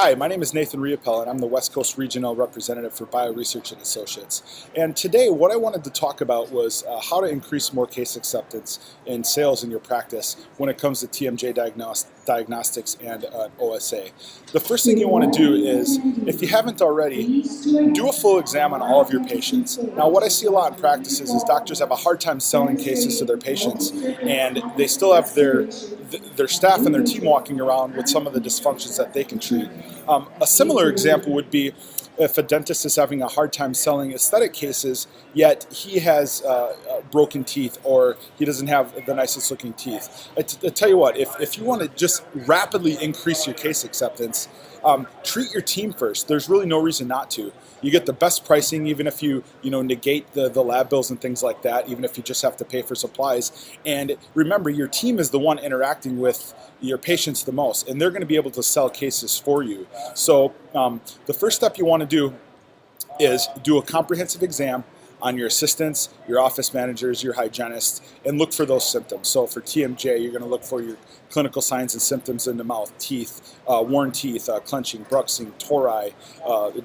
Hi, my name is Nathan Riopel, and I'm the West Coast Regional Representative for Bioresearch and Associates. And today, what I wanted to talk about was how to increase more case acceptance in sales in your practice when it comes to TMJ diagnostics and OSA. The first thing you want to do is, if you haven't already, do a full exam on all of your patients. Now, what I see a lot in practices is doctors have a hard time selling cases to their patients, and they still have their staff and their team walking around with some of the dysfunctions that they can treat. A similar example would be if a dentist is having a hard time selling aesthetic cases, yet he has broken teeth or he doesn't have the nicest looking teeth. I tell you what, if you want to just rapidly increase your case acceptance, treat your team first. There's really no reason not to. You get the best pricing even if you negate the lab bills and things like that, even if you just have to pay for supplies. And remember, your team is the one interacting with your patients the most, and they're going to be able to sell cases for you. So the first step you want to do is do a comprehensive exam on your assistants, your office managers, your hygienists, and look for those symptoms. So for TMJ, you're going to look for your clinical signs and symptoms in the mouth, teeth, worn teeth, clenching, bruxing, tori,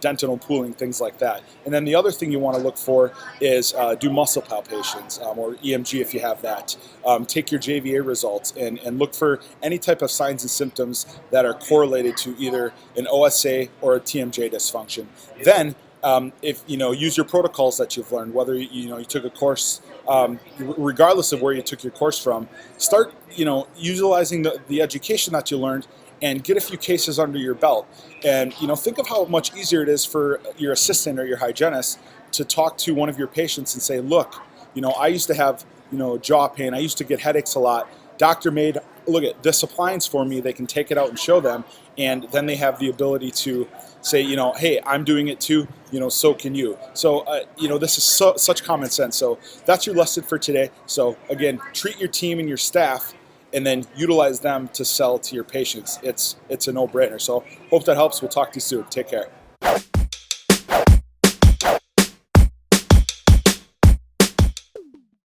dentinal pooling, things like that. And then the other thing you want to look for is do muscle palpations, or EMG if you have that. Take your JVA results and look for any type of signs and symptoms that are correlated to either an OSA or a TMJ dysfunction. Then if use your protocols that you've learned, whether you took a course, regardless of where you took your course from, start utilizing the education that you learned and get a few cases under your belt. And think of how much easier it is for your assistant or your hygienist to talk to one of your patients and say, look, I used to have jaw pain, I used to get headaches a lot. Doctor made, look at this appliance for me. They can take it out and show them, and then they have the ability to say, hey, I'm doing it too, so can you. So, this is such common sense. So that's your lesson for today. So again, treat your team and your staff, and then utilize them to sell to your patients. It's a no-brainer. So hope that helps. We'll talk to you soon. Take care.